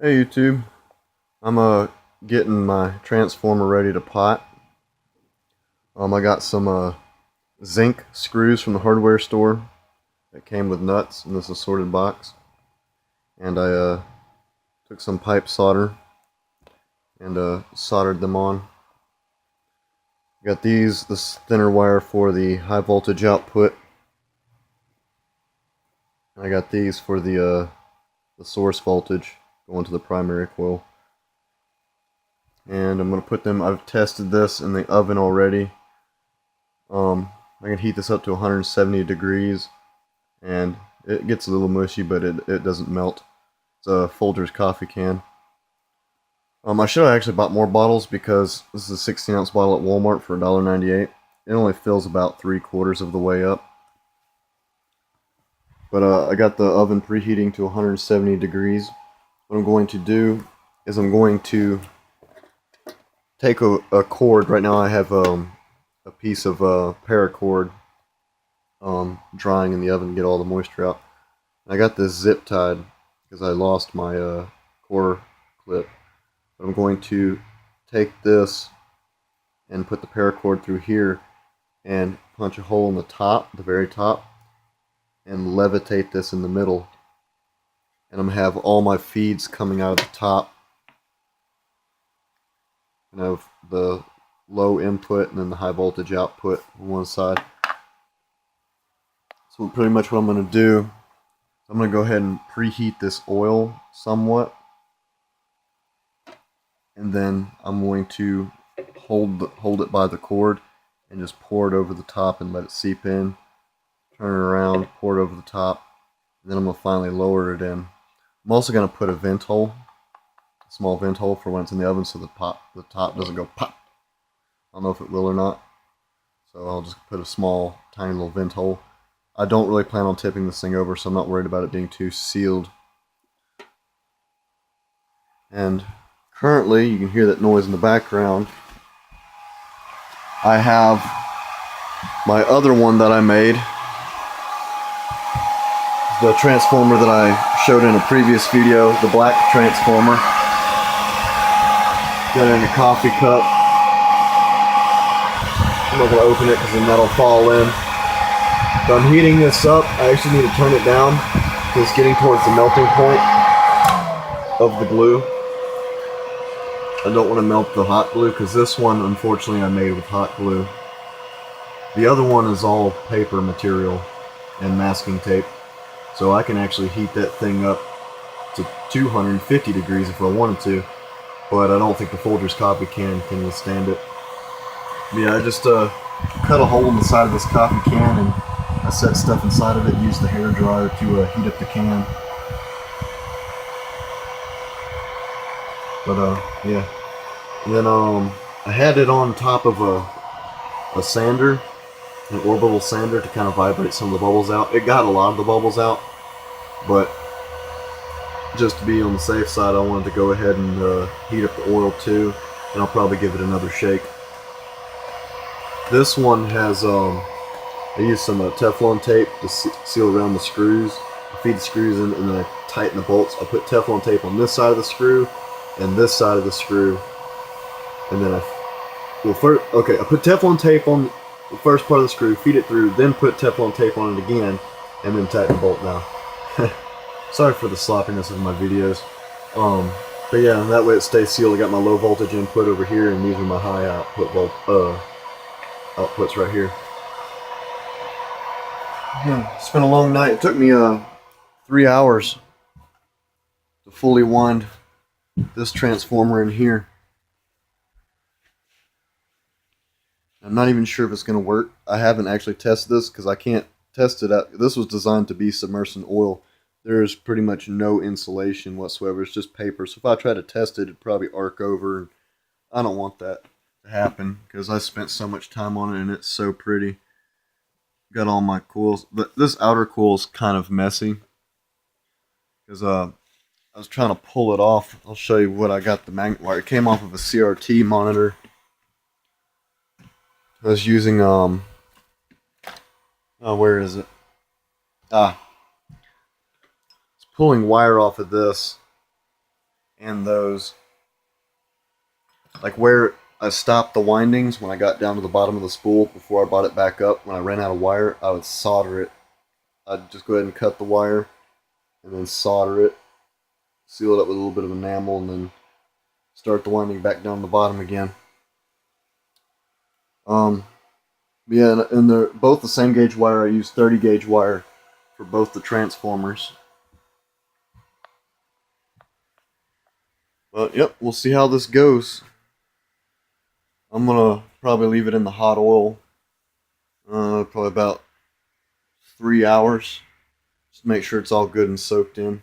Hey YouTube, I'm getting my transformer ready to pot. I got some zinc screws from the hardware store that came with nuts in this assorted box, and I took some pipe solder and soldered them on. Got this thinner wire for the high voltage output. I got these for the source voltage going to the primary coil. And I'm going to put them, I've tested this in the oven already. I can heat this up to 170 degrees and it gets a little mushy, but it doesn't melt. It's a Folgers coffee can. I should have actually bought more bottles because this is a 16-ounce bottle at Walmart for $1.98. It only fills about 3/4 of the way up. But I got the oven preheating to 170 degrees. What I'm going to do is I'm going to take a cord. Right now I have a piece of paracord drying in the oven to get all the moisture out. I got this zip tied because I lost my core clip. But I'm going to take this and put the paracord through here and punch a hole in the top, the very top, and levitate this in the middle. And I'm going to have all my feeds coming out of the top. And I have the low input and then the high voltage output on one side. So pretty much what I'm going to do, I'm going to go ahead and preheat this oil somewhat. And then I'm going to hold it by the cord and just pour it over the top and let it seep in. Turn it around, pour it over the top, and then I'm going to finally lower it in. I'm also going to put a vent hole, a small vent hole for when it's in the oven so the top doesn't go pop. I don't know if it will or not. So I'll just put a small, tiny little vent hole. I don't really plan on tipping this thing over, so I'm not worried about it being too sealed. And currently, you can hear that noise in the background. I have my other one that I made, the transformer that I showed in a previous video, the black transformer. Got it in a coffee cup. I'm not going to open it because then that'll fall in. So I'm heating this up. I actually need to turn it down because it's getting towards the melting point of the glue. I don't want to melt the hot glue because this one, unfortunately, I made with hot glue. The other one is all paper material and masking tape. So I can actually heat that thing up to 250 degrees if I wanted to. But I don't think the Folgers coffee can withstand it. But yeah, I just cut a hole in the side of this coffee can and I set stuff inside of it and used the hair dryer to heat up the can. But yeah. And then I had it on top of a sander, an orbital sander, to kind of vibrate some of the bubbles out. It got a lot of the bubbles out, but just to be on the safe side, I wanted to go ahead and heat up the oil too, and I'll probably give it another shake. This one has, I used some Teflon tape to seal around the screws. I feed the screws in and then I tighten the bolts. I put Teflon tape on this side of the screw and this side of the screw. And then I put Teflon tape on the first part of the screw, feed it through, then put Teflon tape on it again, and then tighten the bolt down. Sorry for the sloppiness of my videos. But yeah, that way it stays sealed. I got my low voltage input over here, and these are my high output outputs right here. It's been a long night. It took me 3 hours to fully wind this transformer in here. I'm not even sure if it's going to work. I haven't actually tested this because I can't test it out. This was designed to be submersed in oil. There's pretty much no insulation whatsoever. It's just paper. So if I try to test it, it'd probably arc over. And I don't want that to happen because I spent so much time on it and it's so pretty. Got all my coils. This outer coil is kind of messy because I was trying to pull it off. I'll show you what I got the magnet wire. It came off of a CRT monitor. I was using where is it? It's pulling wire off of this, and those, like where I stopped the windings when I got down to the bottom of the spool before I brought it back up, when I ran out of wire, I would solder it. I'd just go ahead and cut the wire and then solder it, seal it up with a little bit of enamel, and then start the winding back down the bottom again. Yeah, and they're both the same gauge wire. I use 30 gauge wire for both the transformers. But yep, we'll see how this goes. I'm gonna probably leave it in the hot oil, probably about 3 hours, just to make sure it's all good and soaked in.